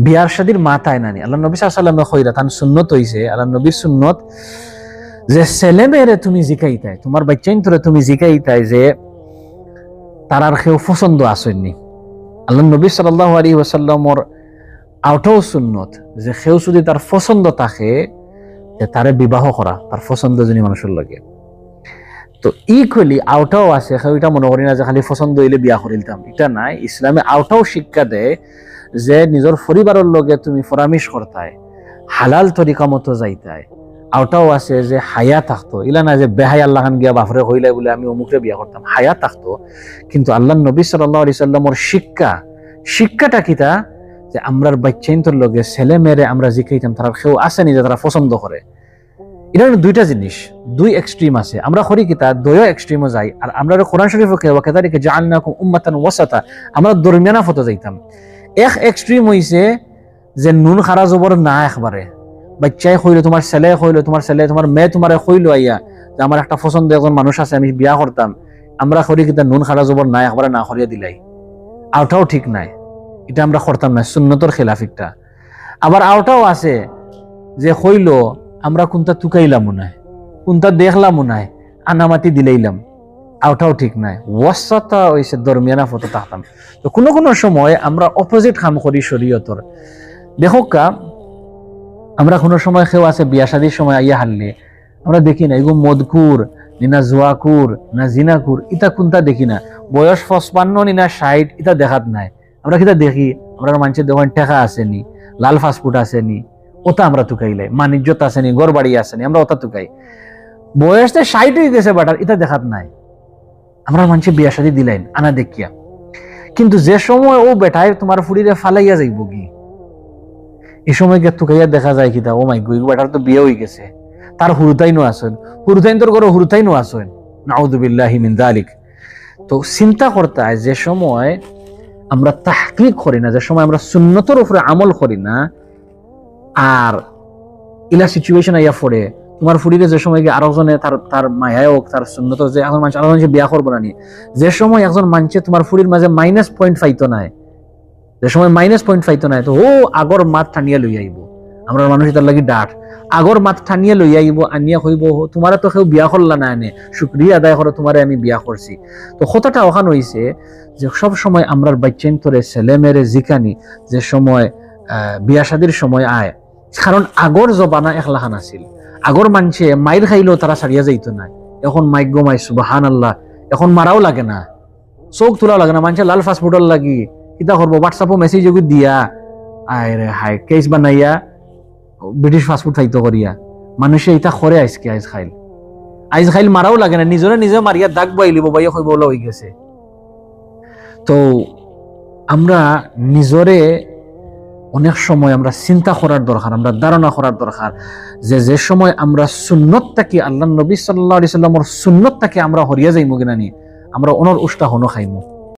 বিয়ার শাদির মাথায় নানি আল্লাহ নবী সাল্লাল্লাহু আলাইহি ওয়াসাল্লাম কইরা তান সুন্নত হইছে, আল্লাহ নবীর সুন্নত যে ছেলে মেয়েরে তুমি জিকাইতাই, তোমার বাচ্চাইন তোরে তুমি জিকাইতাই যে তারার কেউ পছন্দ আসেননি। আল্লাহ নবী সাল্লাল্লাহু আলাইহি ওয়াসাল্লামর আউটাও সুন্নত যে কেউ যদি তার পছন্দ থাকে যে তারে বিবাহ করা, তার পছন্দ যদি মানুষের লাগে। তো ইকুয়ালি আউটাও আছে, কেউ এটা মনে করি না যে খালি পছন্দ হইলে বিয়া করিলতাম, এটা নাই। ইসলামে আউটাও শিক্ষা দেয় যে নিজের পরিবারের লগে তুমি পরামর্শ করতাই, হালাল তরিকা মতো যাইতাই। আউটাও আছে যে হায়া থাকতো, ইলা না যে বেহাই আল্লাহ খান গিয়া বাফরে হইলে বলে আমি অমুকরে বিয়া করতাম, হায়া থাকতো। কিন্তু আল্লাহ নবী সাল্লাল্লাহু আলাইহি সাল্লামর শিক্ষাটা কিতা যে আমরার বাচ্চাইন্তর লগে ছেলে মেয়েরে আমরা জিকাইতাম তারা কেউ আসেনি যে তারা পছন্দ করে। এটা দুইটা জিনিস, দুই এক্সট্রিম আছে। আমরা করি কিতা দুইও এক্সট্রিমও যাই। আর আমরা কোরআন শরীফে ওয়া কাযালিকা জাআলনাকুম উম্মাতান ওয়াসাতা, আমরা দরমিয়ানা ফটো যাইতাম। এক এক্সট্রিম হইছে যে নুন খারা জবর না, একবারে বাচ্চাই কইলো, তোমার ছেলে কইলো, তোমার ছেলে তোমার মেয়ে তোমারে কইলো আইয়া যে আমার একটা পছন্দ একজন মানুষ আছে আমি বিয়া করতাম, আমরা করি কিতা নুন খারা জবর না, একবারে না করিয়া দিলাই। আউটাও ঠিক নাই, এটা আমরা করতাম না, সুন্নতর খেলাফ একটা। আবার আউটাও আছে যে কইলো আমরা কোনটা তুকাইলাম নাই, কোনটা দেখলাম নাই, আনামাতি দিলাইলাম, আউটাও ঠিক নাই। ওয়াসাতা হইছে দরমিয়ানা ফটো থাকতাম। তো কোনো সময় আমরা অপোজিট কাম করি শরীয়তর। দেখো কা আমরা কোনো সময় কেউ আছে বিয়া শাদির সময় আইয়া হারলে আমরা দেখি না এগো মদকুর নিনা জুয়াকুর না জিনাকুর, ইটা কোনটা দেখি না। বয়স 55 নিনা 60 ইটা দেখাত নাই। আমরা কিতা দেখি, আমরা মানুষের দোকান টেকা আসেনি, লাল ফাস্টফুড আসেনি, ওটা আমরা তুকাইলাই, মানিজ্যত আসেনি, গড় বাড়ি আসেনি, আমরা ওটা তুকাই। বয়সটা 60 হয়ে গেছে বাটার, এটা দেখাত নাই। আমরা মানুষের বিয়া শাদি দিলাইন আনা দেখিয়া। কিন্তু যে সময় ও বেটায় তোমার ফুড়িরে ফালাইয়া যাইব কি, এই সময় গিয়ে তুকাইয়া দেখা যায় কিতা ও মাই গো বেটার তো বিয়ে হয়ে গেছে, তার হুরুতাইনও আসেন, হুরুতাইন তোর ঘরে হুরুতাইনও আসেন, নাউযুবিল্লাহি মিন যালিক। তো চিন্তা করতে হয় যে সময় আমরা তাহকিক করি না, যে সময় আমরা সুন্নতের উপরে আমল করি না, আর ইলা সিচুয়েশন আইয়া পড়ে তোমার ফুড়িরে যে সময় গিয়ে আরেকজনে তার মায়ায় হোক, তার সুন্নত যে এখন মানুষ আরেকজন বিয়া করবো না নি, যে সময় একজন মানুষে তোমার ফুড়ির মাঝে মাইনাস পয়েন্ট ফাইতো নাই, যে সময় মাইনাস পয়েন্ট ফাইতো নাই, তো ও আগর মাত টানিয়া লই আইব। আমরা মানুষ তার লাগি ডাট আগর মাত টানিয়া লই আইব, আনিয়া কইব তোমার তো কেউ বিয়া করলা না, এনে শুকরিয়া আদায় করো তোমারে আমি বিয়া করছি। তো কথাটা ওখান হইছে যে সব সময় আমরা বাচ্চান্তরে ছেলে মেয়েরে জিকানি যে সময় বিয়া শাদির সময় আয়, কারণ আগর জবানা একলাখান আছিল। আগর মানছে মাইর খাইলেও তারা ছাড়িয়া যাইত না, এখন মাইক গো মাই সুবহানাল্লাহ, এখন মারাও লাগে না, চোখ তোলাও লাগে না, মানুষের লাল ফাস্টফুডর লাগি কিতা করবো, হোয়াটসঅ্যাপও মেসেজ দিয়া আয় রে হাই কেস বানাইয়া ব্রিটিশ ফাস্টফুড খাইতো করিয়া মানুষে এটা করে আইসকে আইজ খাইল মারাও লাগে না, নিজরে নিজে মারিয়া দাগ বাইলিব বাইয়া কইব ওলা হয়ে গেছে। তো আমরা নিজরে অনেক সময় আমরা চিন্তা করার দরকার, আমরা ধারণা করার দরকার যে সময় আমরা সুন্নতটাকে আল্লাহ নবী সাল্লাল্লাহু আলাইহি সাল্লামের সুন্নতটাকে আমরা হরিয়া যাইমু কিনা নি, আমরা অনর উষ্টা হনো খাইমু।